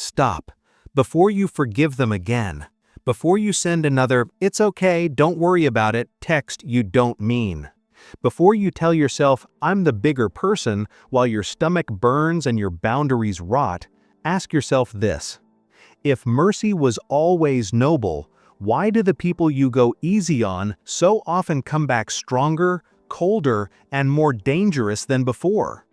Stop. Before you forgive them again. Before you send another, "It's okay, don't worry about it," text you don't mean. Before you tell yourself, "I'm the bigger person," while your stomach burns and your boundaries rot, ask yourself this. If mercy was always noble, why do the people you go easy on so often come back stronger, colder, and more dangerous than before?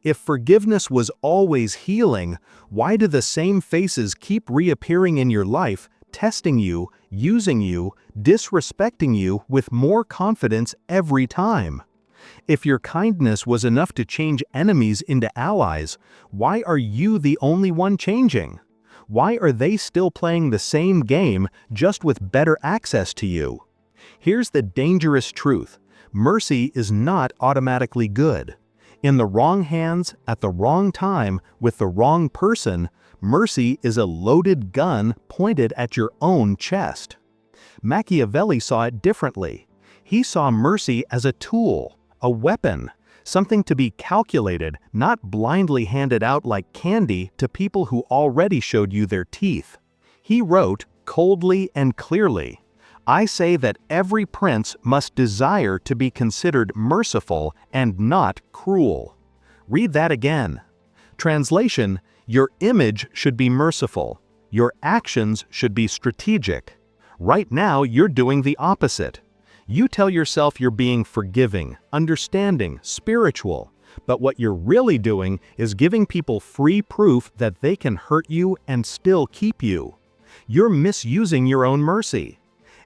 If forgiveness was always healing, why do the same faces keep reappearing in your life, testing you, using you, disrespecting you with more confidence every time? If your kindness was enough to change enemies into allies, why are you the only one changing? Why are they still playing the same game, just with better access to you? Here's the dangerous truth. Mercy is not automatically good. In the wrong hands, at the wrong time, with the wrong person, mercy is a loaded gun pointed at your own chest. Machiavelli saw it differently. He saw mercy as a tool, a weapon, something to be calculated, not blindly handed out like candy to people who already showed you their teeth. He wrote, coldly and clearly, "I say that every prince must desire to be considered merciful and not cruel." Read that again. Translation: your image should be merciful. Your actions should be strategic. Right now, you're doing the opposite. You tell yourself you're being forgiving, understanding, spiritual, but what you're really doing is giving people free proof that they can hurt you and still keep you. You're misusing your own mercy.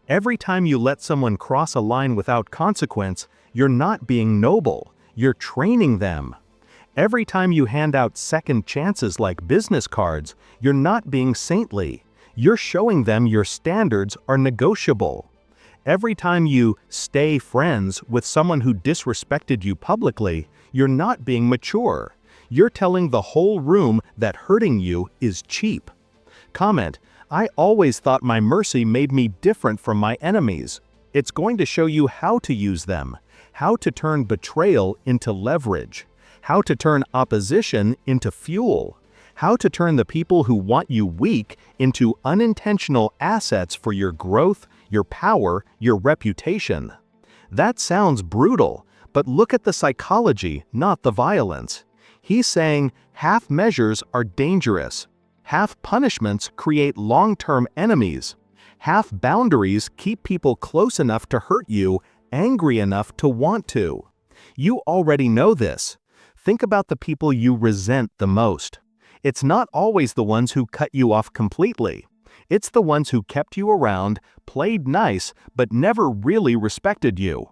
Every time you let someone cross a line without consequence, you're not being noble, you're training them. Every time you hand out second chances like business cards, you're not being saintly, you're showing them your standards are negotiable. Every time you stay friends with someone who disrespected you publicly, you're not being mature, you're telling the whole room that hurting you is cheap. Comment: I always thought my mercy made me different from my enemies. It's going to show you how to use them, how to turn betrayal into leverage, how to turn opposition into fuel, how to turn the people who want you weak into unintentional assets for your growth, your power, your reputation. That sounds brutal, but look at the psychology, not the violence. He's saying half measures are dangerous. Half punishments create long-term enemies. Half boundaries keep people close enough to hurt you, angry enough to want to. You already know this. Think about the people you resent the most. It's not always the ones who cut you off completely. It's the ones who kept you around, played nice, but never really respected you.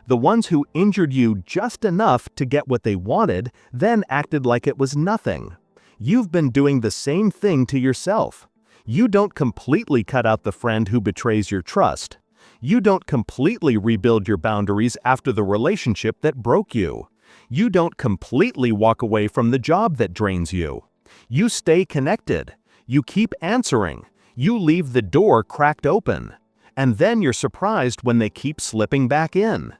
The ones who injured you just enough to get what they wanted, then acted like it was nothing. You've been doing the same thing to yourself. You don't completely cut out the friend who betrays your trust. You don't completely rebuild your boundaries after the relationship that broke you. You don't completely walk away from the job that drains you. You stay connected. You keep answering. You leave the door cracked open. And then you're surprised when they keep slipping back in.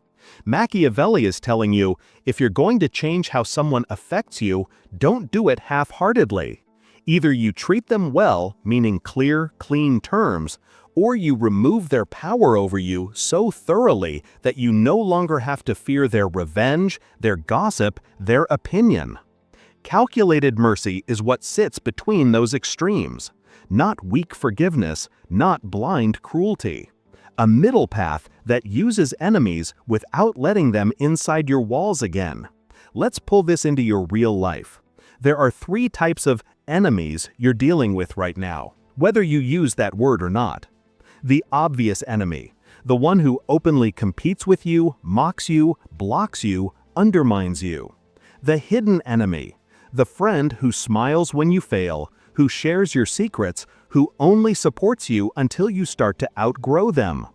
Machiavelli is telling you, if you're going to change how someone affects you, don't do it half-heartedly. Either you treat them well, meaning clear, clean terms, or you remove their power over you so thoroughly that you no longer have to fear their revenge, their gossip, their opinion. Calculated mercy is what sits between those extremes. Not weak forgiveness, not blind cruelty. A middle path that uses enemies without letting them inside your walls again. Let's pull this into your real life. There are 3 types of enemies you're dealing with right now, whether you use that word or not. The obvious enemy, the one who openly competes with you, mocks you, blocks you, undermines you. The hidden enemy, the friend who smiles when you fail, who shares your secrets, who only supports you until you start to outgrow them.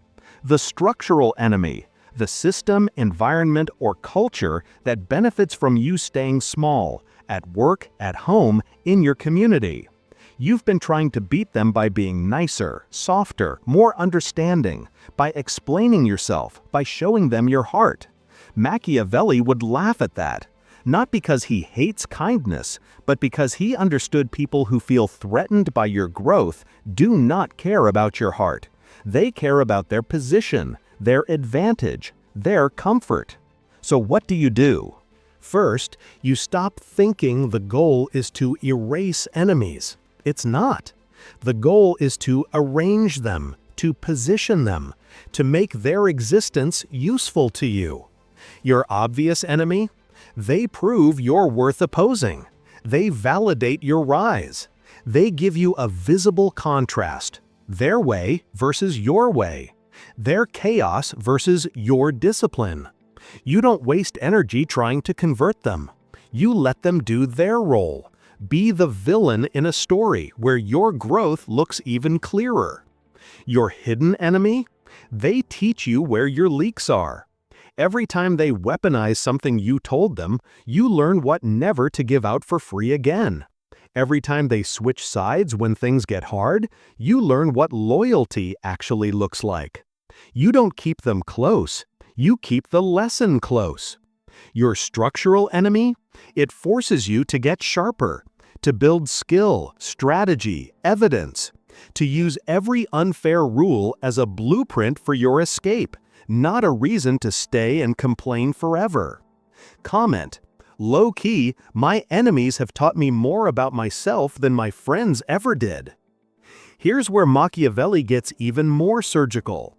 The structural enemy, the system, environment, or culture that benefits from you staying small, at work, at home, in your community. You've been trying to beat them by being nicer, softer, more understanding, by explaining yourself, by showing them your heart. Machiavelli would laugh at that. Not because he hates kindness, but because he understood people who feel threatened by your growth do not care about your heart. They care about their position, their advantage, their comfort. So what do? First, you stop thinking the goal is to erase enemies. It's not. The goal is to arrange them, to position them, to make their existence useful to you. Your obvious enemy? They prove you're worth opposing. They validate your rise. They give you a visible contrast. Their way versus your way. Their chaos versus your discipline. You don't waste energy trying to convert them. You let them do their role. Be the villain in a story where your growth looks even clearer. Your hidden enemy? They teach you where your leaks are. Every time they weaponize something you told them, you learn what never to give out for free again. Every time they switch sides when things get hard, you learn what loyalty actually looks like. You don't keep them close, you keep the lesson close. Your structural enemy? It forces you to get sharper, to build skill, strategy, evidence, to use every unfair rule as a blueprint for your escape, not a reason to stay and complain forever. Comment: low-key, my enemies have taught me more about myself than my friends ever did. Here's where Machiavelli gets even more surgical.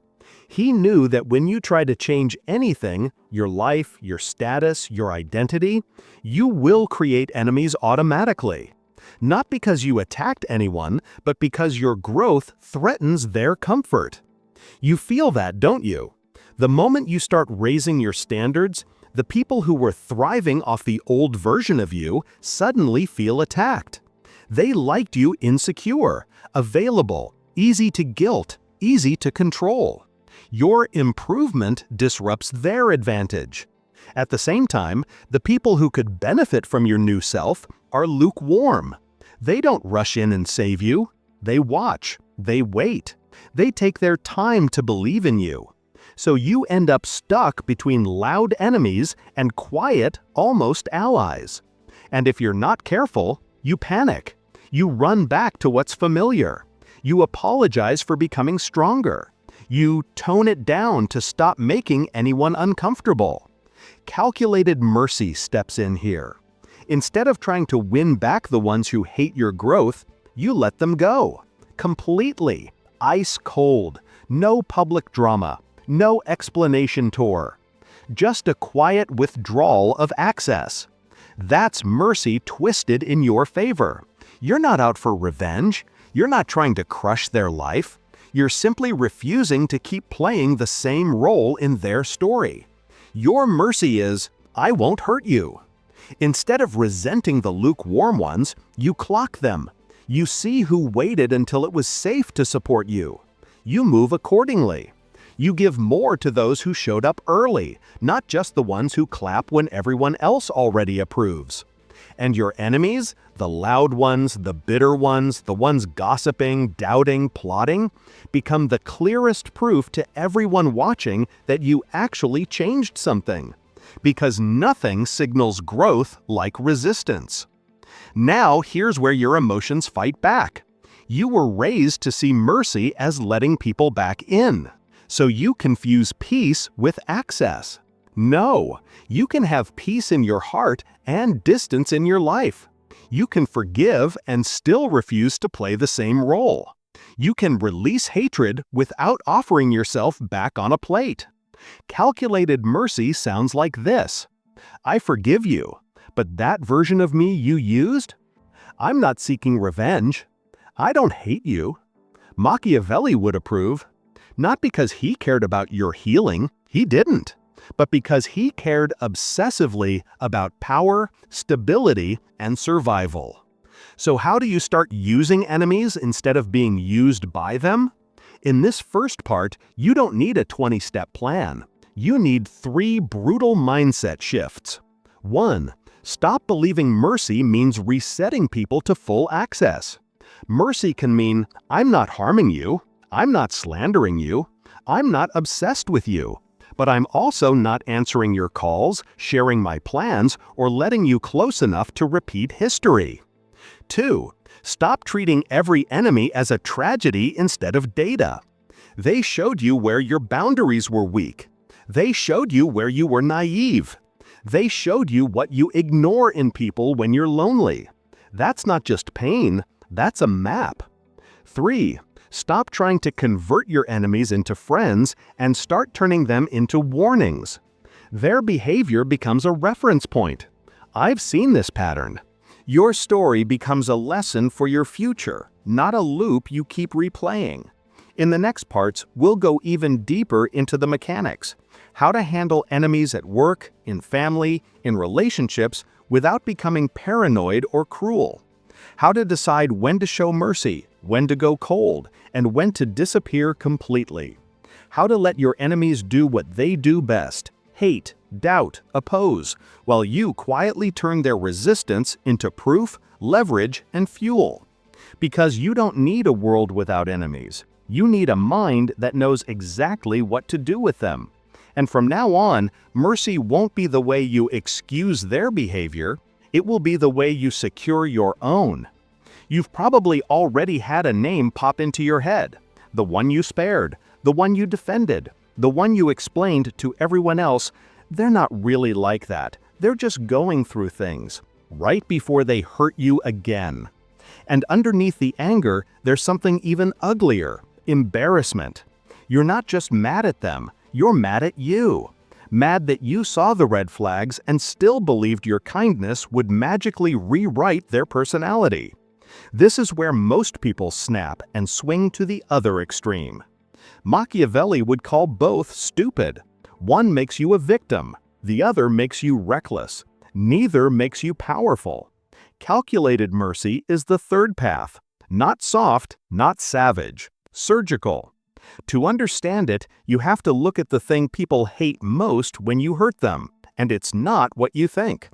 He knew that when you try to change anything, your life, your status, your identity, you will create enemies automatically. Not because you attacked anyone, but because your growth threatens their comfort. You feel that, don't you? The moment you start raising your standards, the people who were thriving off the old version of you suddenly feel attacked. They liked you insecure, available, easy to guilt, easy to control. Your improvement disrupts their advantage. At the same time, the people who could benefit from your new self are lukewarm. They don't rush in and save you. They watch. They wait. They take their time to believe in you. So you end up stuck between loud enemies and quiet, almost allies. And if you're not careful, you panic. You run back to what's familiar. You apologize for becoming stronger. You tone it down to stop making anyone uncomfortable. Calculated mercy steps in here. Instead of trying to win back the ones who hate your growth, you let them go. Completely. Ice cold. No public drama. No explanation tour. Just a quiet withdrawal of access. That's mercy twisted in your favor. You're not out for revenge. You're not trying to crush their life. You're simply refusing to keep playing the same role in their story. Your mercy is, I won't hurt you. Instead of resenting the lukewarm ones, you clock them. You see who waited until it was safe to support you. You move accordingly. You give more to those who showed up early, not just the ones who clap when everyone else already approves. And your enemies, the loud ones, the bitter ones, the ones gossiping, doubting, plotting, become the clearest proof to everyone watching that you actually changed something. Because nothing signals growth like resistance. Now here's where your emotions fight back. You were raised to see mercy as letting people back in. So you confuse peace with access. No, you can have peace in your heart and distance in your life. You can forgive and still refuse to play the same role. You can release hatred without offering yourself back on a plate. Calculated mercy sounds like this. I forgive you, but that version of me you used? I'm not seeking revenge. I don't hate you. Machiavelli would approve. Not because he cared about your healing, he didn't, but because he cared obsessively about power, stability, and survival. So how do you start using enemies instead of being used by them? In this first part, you don't need a 20-step plan. You need 3 brutal mindset shifts. 1. Stop believing mercy means resetting people to full access. Mercy can mean, I'm not harming you. I'm not slandering you. I'm not obsessed with you. but I'm also not answering your calls, sharing my plans, or letting you close enough to repeat history. 2. Stop treating every enemy as a tragedy instead of data. They showed you where your boundaries were weak. They showed you where you were naive. They showed you what you ignore in people when you're lonely. That's not just pain, that's a map. 3. Stop trying to convert your enemies into friends and start turning them into warnings. Their behavior becomes a reference point. I've seen this pattern. Your story becomes a lesson for your future, not a loop you keep replaying. In the next parts, we'll go even deeper into the mechanics. How to handle enemies at work, in family, in relationships, without becoming paranoid or cruel. How to decide when to show mercy, when to go cold, and when to disappear completely. How to let your enemies do what they do best: hate, doubt, oppose, while you quietly turn their resistance into proof, leverage, and fuel. Because you don't need a world without enemies. You need a mind that knows exactly what to do with them. And from now on, mercy won't be the way you excuse their behavior, it will be the way you secure your own. You've probably already had a name pop into your head. The one you spared, the one you defended, the one you explained to everyone else, they're not really like that. They're just going through things, right before they hurt you again. And underneath the anger, there's something even uglier: embarrassment. You're not just mad at them, you're mad at you. Mad that you saw the red flags and still believed your kindness would magically rewrite their personality. This is where most people snap and swing to the other extreme. Machiavelli would call both stupid. One makes you a victim, the other makes you reckless. Neither makes you powerful. Calculated mercy is the third path. Not soft, not savage. Surgical. To understand it, you have to look at the thing people hate most when you hurt them, and it's not what you think.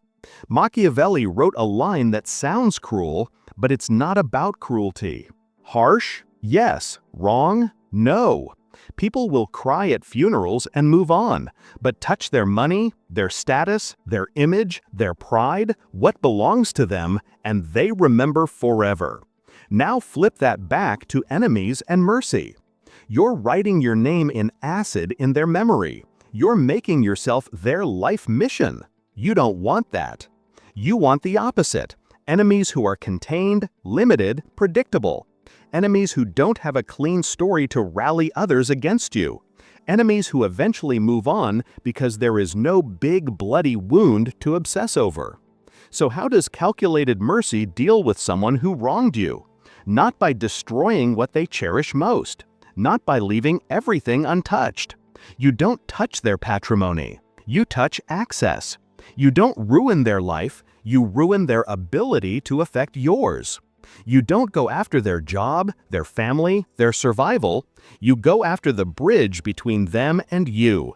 Machiavelli wrote a line that sounds cruel, but it's not about cruelty. Harsh? Yes. Wrong? No. People will cry at funerals and move on, but touch their money, their status, their image, their pride, what belongs to them, and they remember forever. Now flip that back to enemies and mercy. You're writing your name in acid in their memory. You're making yourself their life mission. You don't want that. You want the opposite. Enemies who are contained, limited, predictable. Enemies who don't have a clean story to rally others against you. Enemies who eventually move on because there is no big bloody wound to obsess over. So how does calculated mercy deal with someone who wronged you? Not by destroying what they cherish most. Not by leaving everything untouched. You don't touch their patrimony. You touch access. You don't ruin their life, you ruin their ability to affect yours. You don't go after their job, their family, their survival. You go after the bridge between them and you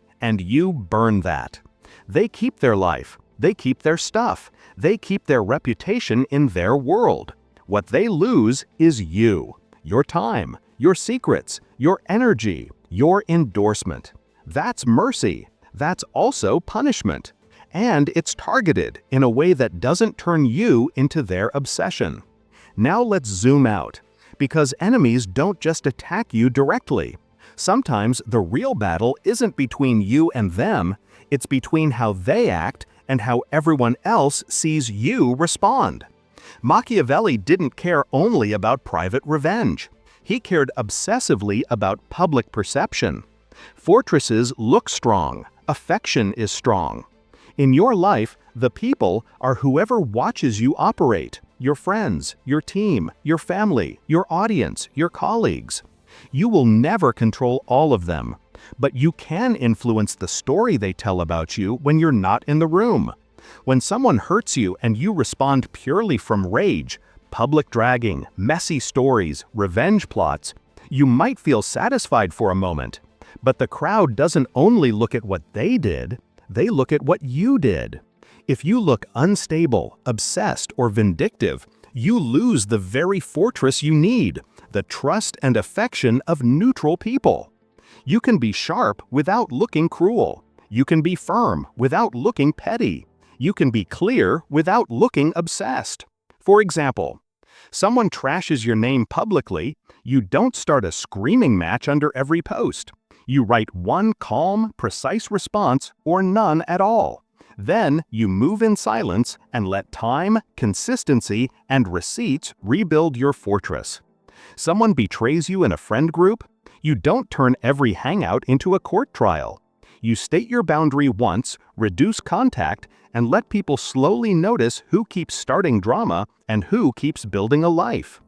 burn that. They keep their life. They keep their stuff. They keep their reputation in their world. What they lose is you, your time, your secrets, your energy, your endorsement. That's mercy. That's also punishment. And it's targeted in a way that doesn't turn you into their obsession. Now let's zoom out, because enemies don't just attack you directly. Sometimes the real battle isn't between you and them, it's between how they act and how everyone else sees you respond. Machiavelli didn't care only about private revenge. He cared obsessively about public perception. Fortresses look strong, affection is strong. In your life, the people are whoever watches you operate. Your friends, your team, your family, your audience, your colleagues. You will never control all of them, but you can influence the story they tell about you when you're not in the room. When someone hurts you and you respond purely from rage, public dragging, messy stories, revenge plots, you might feel satisfied for a moment, but the crowd doesn't only look at what they did, they look at what you did. If you look unstable, obsessed, or vindictive, you lose the very fortress you need, the trust and affection of neutral people. You can be sharp without looking cruel. You can be firm without looking petty. You can be clear without looking obsessed. For example, someone trashes your name publicly, you don't start a screaming match under every post. You write one calm, precise response or none at all. Then you move in silence and let time, consistency, and receipts rebuild your fortress. Someone betrays you in a friend group, you don't turn every hangout into a court trial. You state your boundary once, reduce contact, and let people slowly notice who keeps starting drama and who keeps building a life.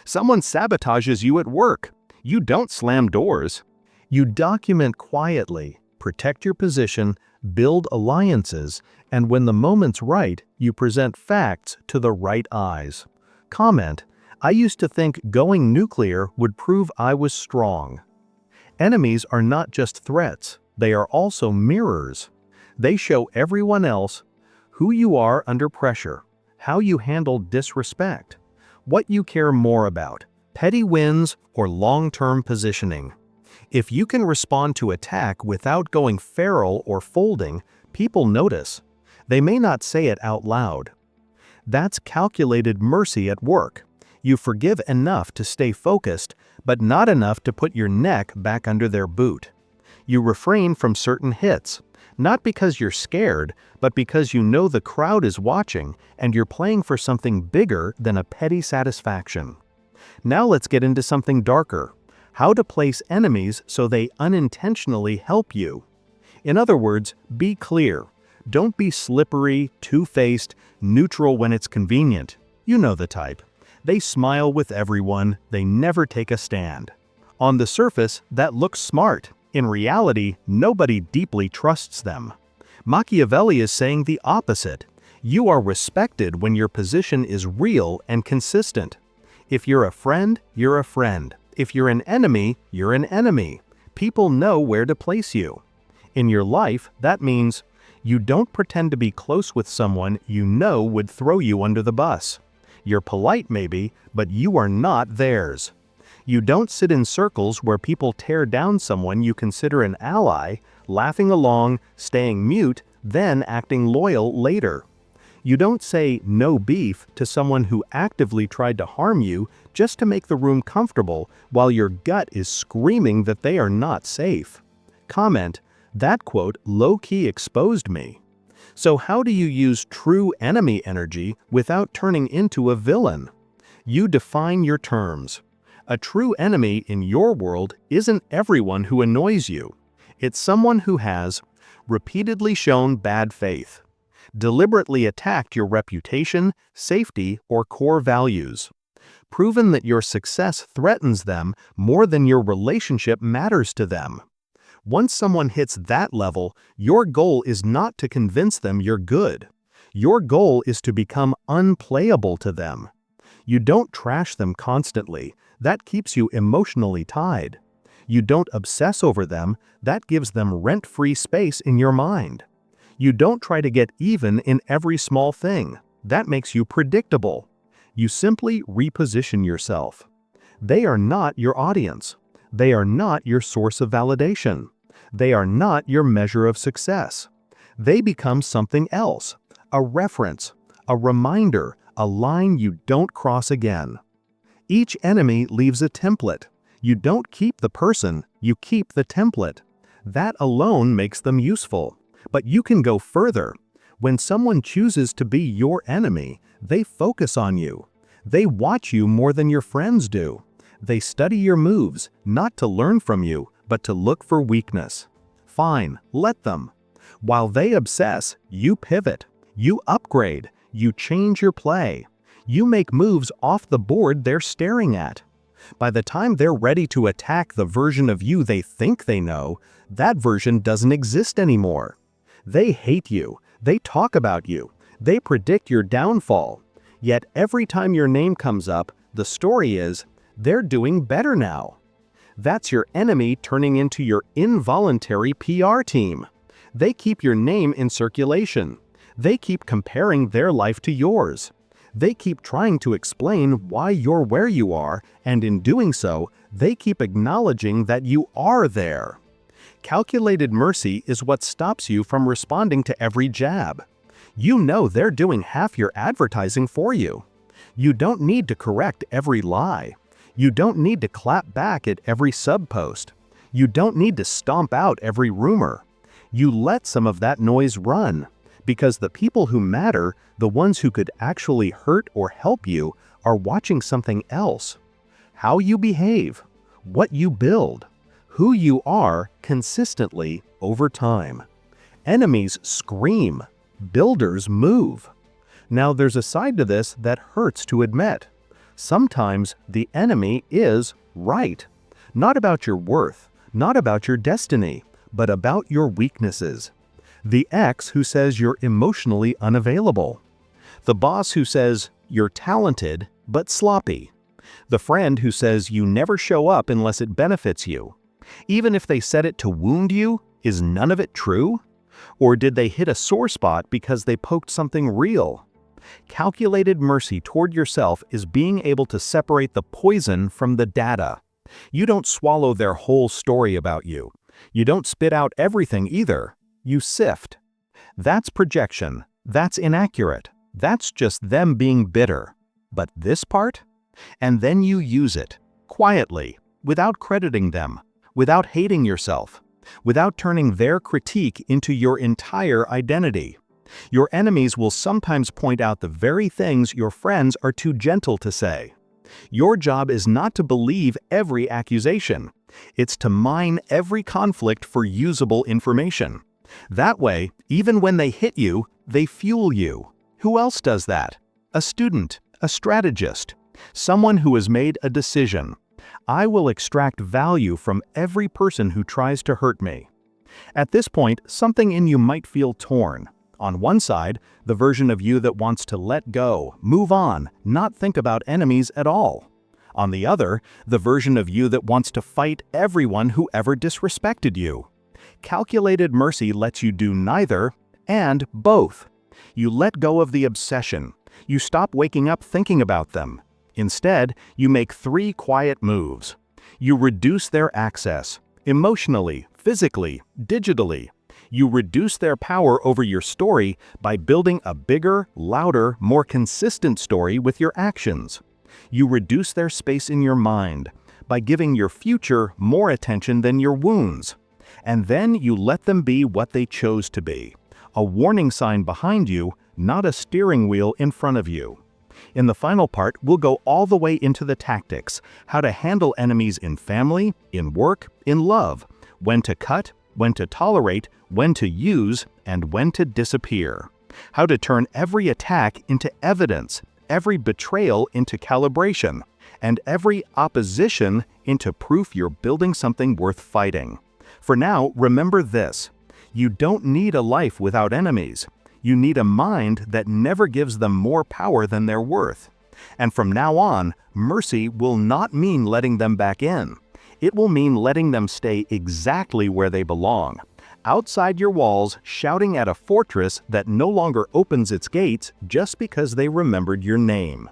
Someone sabotages you at work. You don't slam doors. You document quietly, protect your position, build alliances, and when the moment's right, you present facts to the right eyes. Comment: I used to think going nuclear would prove I was strong. Enemies are not just threats, they are also mirrors. They show everyone else who you are under pressure, how you handle disrespect, what you care more about, petty wins or long-term positioning. If you can respond to attack without going feral or folding, people notice. They may not say it out loud. That's calculated mercy at work. You forgive enough to stay focused, but not enough to put your neck back under their boot. You refrain from certain hits, not because you're scared, but because you know the crowd is watching and you're playing for something bigger than a petty satisfaction. Now let's get into something darker: how to place enemies so they unintentionally help you. In other words, be clear. Don't be slippery, two-faced, neutral when it's convenient. You know the type. They smile with everyone, they never take a stand. On the surface, that looks smart. In reality, nobody deeply trusts them. Machiavelli is saying the opposite. You are respected when your position is real and consistent. If you're a friend, you're a friend. If you're an enemy, you're an enemy. People know where to place you. In your life, that means you don't pretend to be close with someone you know would throw you under the bus. You're polite maybe, but you are not theirs. You don't sit in circles where people tear down someone you consider an ally, laughing along, staying mute, then acting loyal later. You don't say no beef to someone who actively tried to harm you just to make the room comfortable while your gut is screaming that they are not safe. Comment: that quote low-key exposed me. So how do you use true enemy energy without turning into a villain? You define your terms. A true enemy in your world isn't everyone who annoys you. It's someone who has repeatedly shown bad faith, deliberately attacked your reputation, safety, or core values, proven that your success threatens them more than your relationship matters to them. Once someone hits that level, your goal is not to convince them you're good. Your goal is to become unplayable to them. You don't trash them constantly. That keeps you emotionally tied. You don't obsess over them. That gives them rent-free space in your mind. You don't try to get even in every small thing. That makes you predictable. You simply reposition yourself. They are not your audience. They are not your source of validation. They are not your measure of success. They become something else, a reference, a reminder, a line you don't cross again. Each enemy leaves a template. You don't keep the person, you keep the template. That alone makes them useful. But you can go further. When someone chooses to be your enemy, they focus on you. They watch you more than your friends do. They study your moves, not to learn from you, but to look for weakness. Fine, let them. While they obsess, you pivot, you upgrade, you change your play. You make moves off the board they're staring at. By the time they're ready to attack the version of you they think they know, that version doesn't exist anymore. They hate you, they talk about you, they predict your downfall. Yet every time your name comes up, the story is, they're doing better now. That's your enemy turning into your involuntary PR team. They keep your name in circulation. They keep comparing their life to yours. They keep trying to explain why you're where you are, and in doing so, they keep acknowledging that you are there. Calculated mercy is what stops you from responding to every jab. You know they're doing half your advertising for you. You don't need to correct every lie. You don't need to clap back at every sub-post. You don't need to stomp out every rumor. You let some of that noise run, because the people who matter, the ones who could actually hurt or help you, are watching something else. How you behave, what you build, who you are consistently over time. Enemies scream, builders move. Now there's a side to this that hurts to admit. Sometimes the enemy is right. Not about your worth, not about your destiny, but about your weaknesses. The ex who says you're emotionally unavailable. The boss who says you're talented but sloppy. The friend who says you never show up unless it benefits you. Even if they said it to wound you, is none of it true? Or did they hit a sore spot because they poked something real? Calculated mercy toward yourself is being able to separate the poison from the data. You don't swallow their whole story about you. You don't spit out everything either. You sift. That's projection. That's inaccurate. That's just them being bitter. But this part? And then you use it, quietly, without crediting them, without hating yourself, without turning their critique into your entire identity. Your enemies will sometimes point out the very things your friends are too gentle to say. Your job is not to believe every accusation. It's to mine every conflict for usable information. That way, even when they hit you, they fuel you. Who else does that? A student, a strategist, someone who has made a decision. I will extract value from every person who tries to hurt me. At this point, something in you might feel torn. On one side, the version of you that wants to let go, move on, not think about enemies at all. On the other, the version of you that wants to fight everyone who ever disrespected you. Calculated mercy lets you do neither, and both. You let go of the obsession. You stop waking up thinking about them. Instead, you make 3 quiet moves. You reduce their access, emotionally, physically, digitally. You reduce their power over your story by building a bigger, louder, more consistent story with your actions. You reduce their space in your mind by giving your future more attention than your wounds. And then you let them be what they chose to be. A warning sign behind you, not a steering wheel in front of you. In the final part, we'll go all the way into the tactics, how to handle enemies in family, in work, in love, when to cut, when to tolerate, when to use, and when to disappear. How to turn every attack into evidence, every betrayal into calibration, and every opposition into proof you're building something worth fighting. For now, remember this: you don't need a life without enemies. You need a mind that never gives them more power than they're worth. And from now on, mercy will not mean letting them back in. It will mean letting them stay exactly where they belong, outside your walls, shouting at a fortress that no longer opens its gates just because they remembered your name.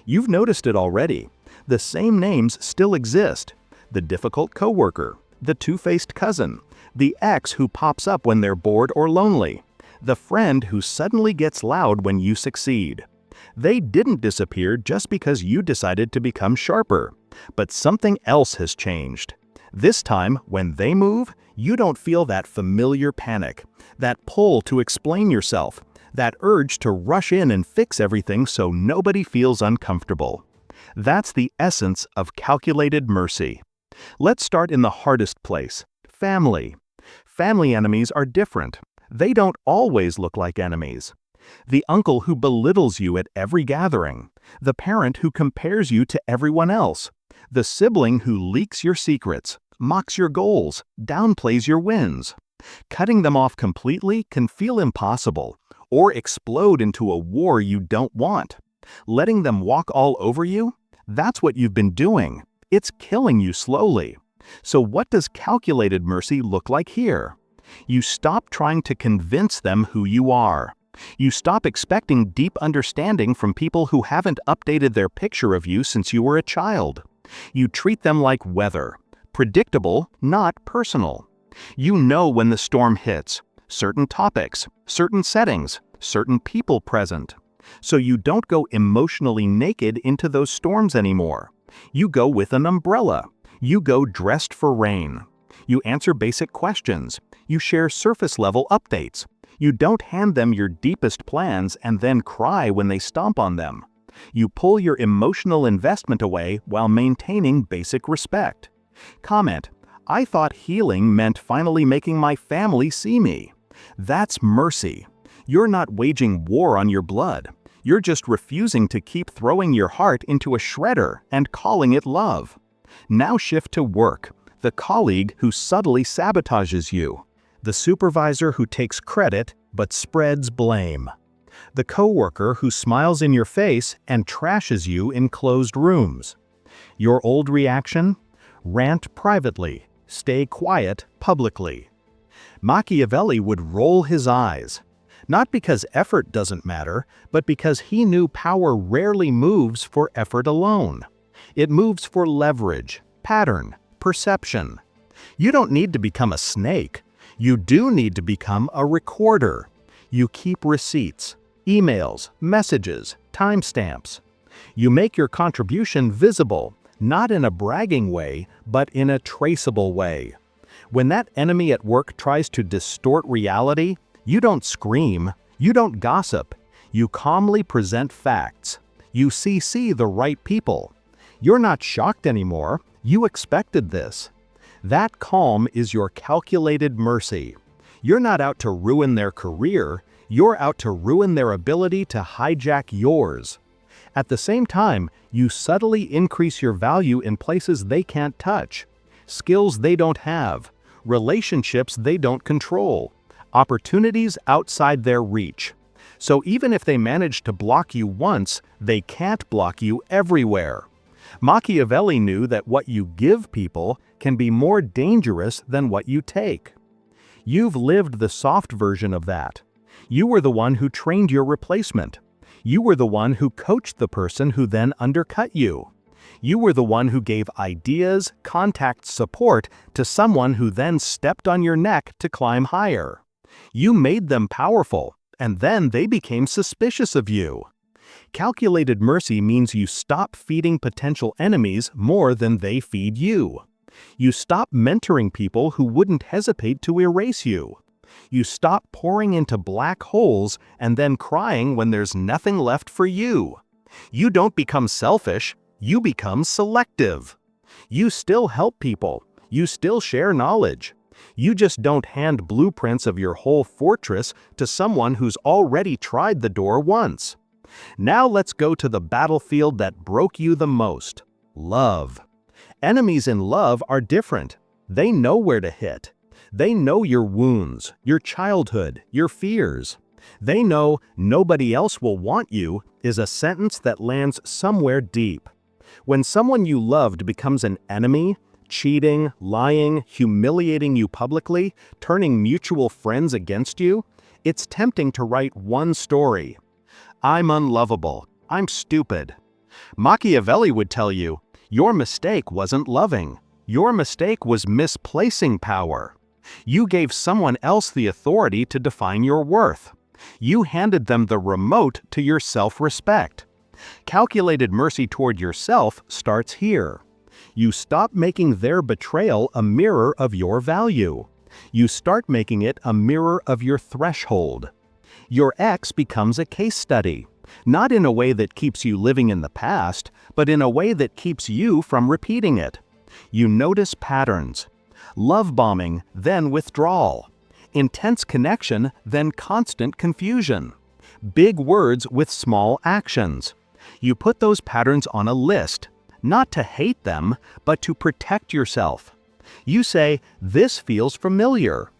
You've noticed it already. The same names still exist. The difficult coworker, the two-faced cousin, the ex who pops up when they're bored or lonely, the friend who suddenly gets loud when you succeed. They didn't disappear just because you decided to become sharper, but something else has changed. This time, when they move, you don't feel that familiar panic, that pull to explain yourself, that urge to rush in and fix everything so nobody feels uncomfortable. That's the essence of calculated mercy. Let's start in the hardest place: family. Family enemies are different. They don't always look like enemies. The uncle who belittles you at every gathering, the parent who compares you to everyone else, the sibling who leaks your secrets, mocks your goals, downplays your wins. Cutting them off completely can feel impossible, or explode into a war you don't want. Letting them walk all over you? That's what you've been doing. It's killing you slowly. So what does calculated mercy look like here? You stop trying to convince them who you are. You stop expecting deep understanding from people who haven't updated their picture of you since you were a child. You treat them like weather, predictable, not personal. You know when the storm hits, certain topics, certain settings, certain people present. So you don't go emotionally naked into those storms anymore. You go with an umbrella. You go dressed for rain. You answer basic questions. You share surface-level updates. You don't hand them your deepest plans and then cry when they stomp on them. You pull your emotional investment away while maintaining basic respect. Comment: I thought healing meant finally making my family see me. That's mercy. You're not waging war on your blood. You're just refusing to keep throwing your heart into a shredder and calling it love. Now shift to work, the colleague who subtly sabotages you, the supervisor who takes credit but spreads blame, the coworker who smiles in your face and trashes you in closed rooms. Your old reaction? Rant privately, stay quiet publicly. Machiavelli would roll his eyes. Not because effort doesn't matter, but because he knew power rarely moves for effort alone. It moves for leverage, pattern, perception. You don't need to become a snake. You do need to become a recorder. You keep receipts, emails, messages, timestamps. You make your contribution visible, not in a bragging way, but in a traceable way. When that enemy at work tries to distort reality, you don't scream, you don't gossip, you calmly present facts. You CC the right people. You're not shocked anymore, you expected this. That calm is your calculated mercy. You're not out to ruin their career, you're out to ruin their ability to hijack yours. At the same time, you subtly increase your value in places they can't touch, skills they don't have, relationships they don't control, opportunities outside their reach. So even if they manage to block you once, they can't block you everywhere. Machiavelli knew that what you give people can be more dangerous than what you take. You've lived the soft version of that. You were the one who trained your replacement. You were the one who coached the person who then undercut you. You were the one who gave ideas, contact support to someone who then stepped on your neck to climb higher. You made them powerful, and then they became suspicious of you. Calculated mercy means you stop feeding potential enemies more than they feed you. You stop mentoring people who wouldn't hesitate to erase you. You stop pouring into black holes and then crying when there's nothing left for you. You don't become selfish, you become selective. You still help people, you still share knowledge. You just don't hand blueprints of your whole fortress to someone who's already tried the door once. Now let's go to the battlefield that broke you the most: love. Enemies in love are different. They know where to hit. They know your wounds, your childhood, your fears. They know "nobody else will want you" is a sentence that lands somewhere deep. When someone you loved becomes an enemy, cheating, lying, humiliating you publicly, turning mutual friends against you, it's tempting to write one story. I'm unlovable. I'm stupid. Machiavelli would tell you, your mistake wasn't loving. Your mistake was misplacing power. You gave someone else the authority to define your worth. You handed them the remote to your self-respect. Calculated mercy toward yourself starts here. You stop making their betrayal a mirror of your value. You start making it a mirror of your threshold. Your ex becomes a case study, not in a way that keeps you living in the past, but in a way that keeps you from repeating it. You notice patterns. Love bombing, then withdrawal. Intense connection, then constant confusion. Big words with small actions. You put those patterns on a list, not to hate them, but to protect yourself. You say, this feels familiar.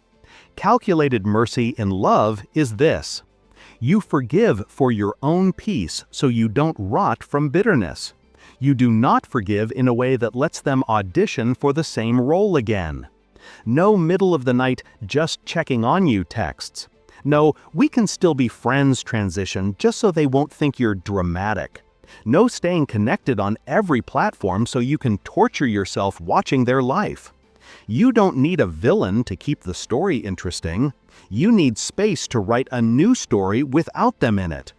Calculated mercy in love is this: you forgive for your own peace so you don't rot from bitterness. You do not forgive in a way that lets them audition for the same role again. No middle of the night just checking on you texts. No, we can still be friends transition just so they won't think you're dramatic. No staying connected on every platform so you can torture yourself watching their life. You don't need a villain to keep the story interesting. You need space to write a new story without them in it.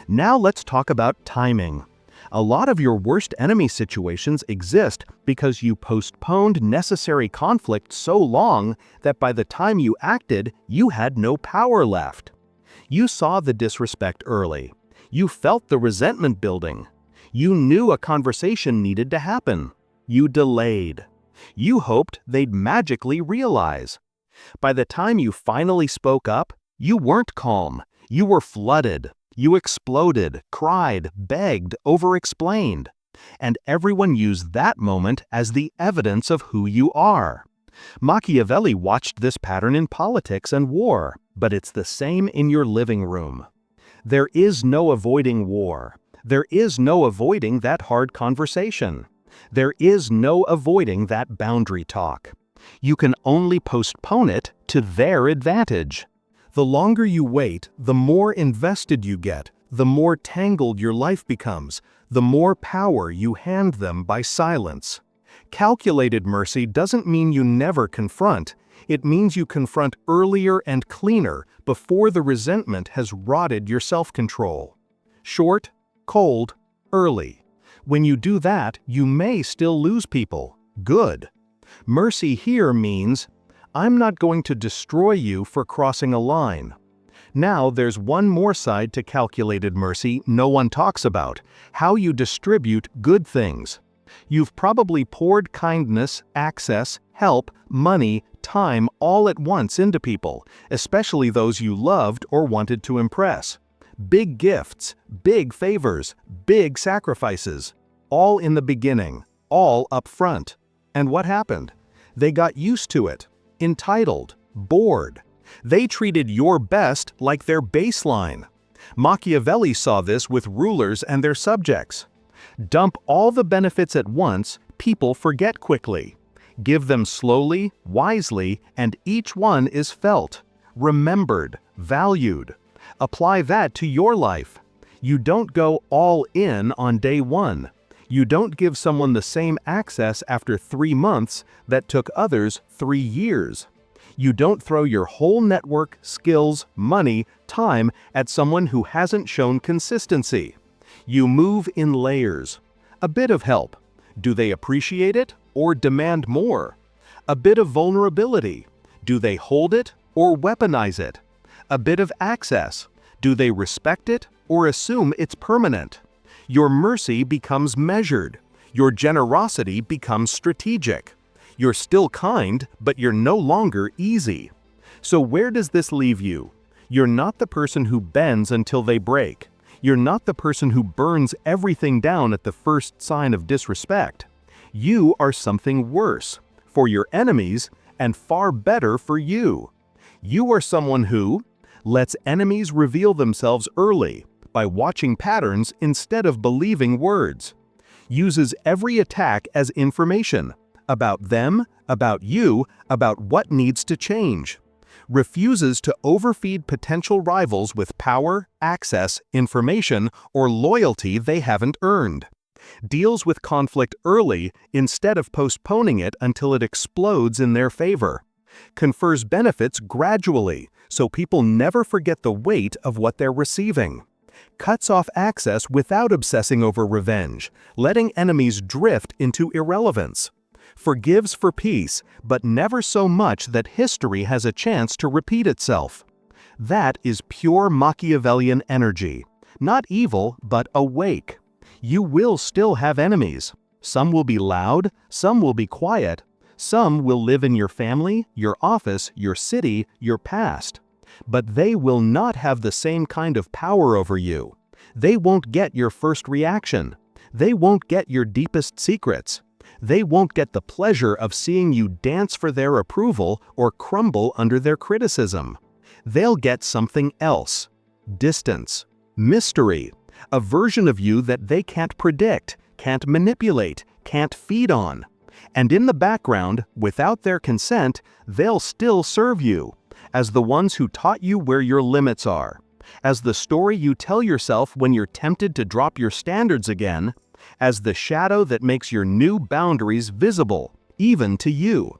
Now let's talk about timing. A lot of your worst enemy situations exist because you postponed necessary conflict so long that by the time you acted, you had no power left. You saw the disrespect early. You felt the resentment building. You knew a conversation needed to happen. You delayed. You hoped they'd magically realize. By the time you finally spoke up, you weren't calm. You were flooded. You exploded, cried, begged, over-explained. And everyone used that moment as the evidence of who you are. Machiavelli watched this pattern in politics and war, but it's the same in your living room. There is no avoiding war. There is no avoiding that hard conversation. There is no avoiding that boundary talk. You can only postpone it to their advantage. The longer you wait, the more invested you get, the more tangled your life becomes, the more power you hand them by silence. Calculated mercy doesn't mean you never confront. It means you confront earlier and cleaner before the resentment has rotted your self-control. Short, cold, early. When you do that, you may still lose people. Good. Mercy here means, I'm not going to destroy you for crossing a line. Now there's one more side to calculated mercy no one talks about: how you distribute good things. You've probably poured kindness, access, help, money, time all at once into people, especially those you loved or wanted to impress. Big gifts, big favors, big sacrifices. All in the beginning, all up front. And what happened? They got used to it. Entitled, bored. They treated your best like their baseline. Machiavelli saw this with rulers and their subjects. Dump all the benefits at once, people forget quickly. Give them slowly, wisely, and each one is felt, remembered, valued. Apply that to your life. You don't go all in on day one. You don't give someone the same access after 3 months that took others 3 years. You don't throw your whole network, skills, money, time at someone who hasn't shown consistency. You move in layers. A bit of help. Do they appreciate it or demand more? A bit of vulnerability. Do they hold it or weaponize it? A bit of access. Do they respect it or assume it's permanent? Your mercy becomes measured. Your generosity becomes strategic. You're still kind, but you're no longer easy. So where does this leave you? You're not the person who bends until they break. You're not the person who burns everything down at the first sign of disrespect. You are something worse for your enemies and far better for you. You are someone who lets enemies reveal themselves early by watching patterns instead of believing words. Uses every attack as information about them, about you, about what needs to change. Refuses to overfeed potential rivals with power, access, information, or loyalty they haven't earned. Deals with conflict early instead of postponing it until it explodes in their favor. Confers benefits gradually so people never forget the weight of what they're receiving. Cuts off access without obsessing over revenge, letting enemies drift into irrelevance. Forgives for peace, but never so much that history has a chance to repeat itself. That is pure Machiavellian energy. Not evil, but awake. You will still have enemies. Some will be loud, some will be quiet. Some will live in your family, your office, your city, your past. But they will not have the same kind of power over you. They won't get your first reaction. They won't get your deepest secrets. They won't get the pleasure of seeing you dance for their approval or crumble under their criticism. They'll get something else. Distance. Mystery. A version of you that they can't predict, can't manipulate, can't feed on. And in the background, without their consent, they'll still serve you, as the ones who taught you where your limits are, as the story you tell yourself when you're tempted to drop your standards again, as the shadow that makes your new boundaries visible, even to you.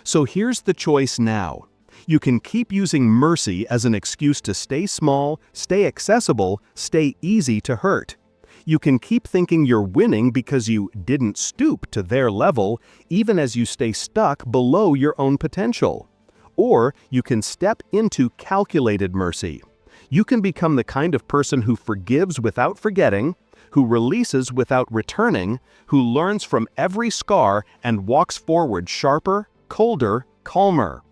So here's the choice now. You can keep using mercy as an excuse to stay small, stay accessible, stay easy to hurt. You can keep thinking you're winning because you didn't stoop to their level, even as you stay stuck below your own potential. Or you can step into calculated mercy. You can become the kind of person who forgives without forgetting, who releases without returning, who learns from every scar and walks forward sharper, colder, calmer.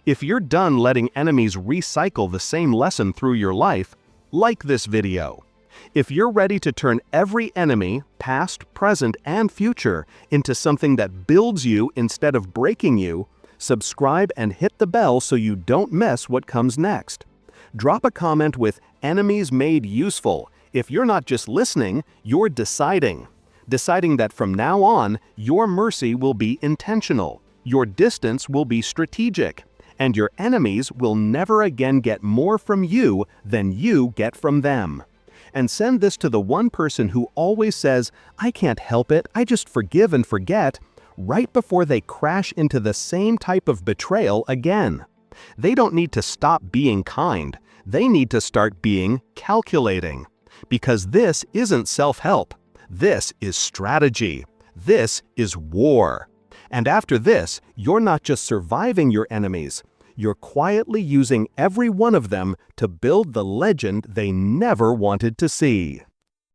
If you're done letting enemies recycle the same lesson through your life, like this video. If you're ready to turn every enemy, past, present, and future, into something that builds you instead of breaking you, subscribe and hit the bell so you don't miss what comes next. Drop a comment with "Enemies Made Useful." If you're not just listening, you're deciding. Deciding that from now on, your mercy will be intentional, your distance will be strategic, and your enemies will never again get more from you than you get from them. And send this to the one person who always says, "I can't help it, I just forgive and forget," right before they crash into the same type of betrayal again. They don't need to stop being kind, they need to start being calculating. Because this isn't self-help, this is strategy, this is war. And after this, you're not just surviving your enemies, you're quietly using every one of them to build the legend they never wanted to see.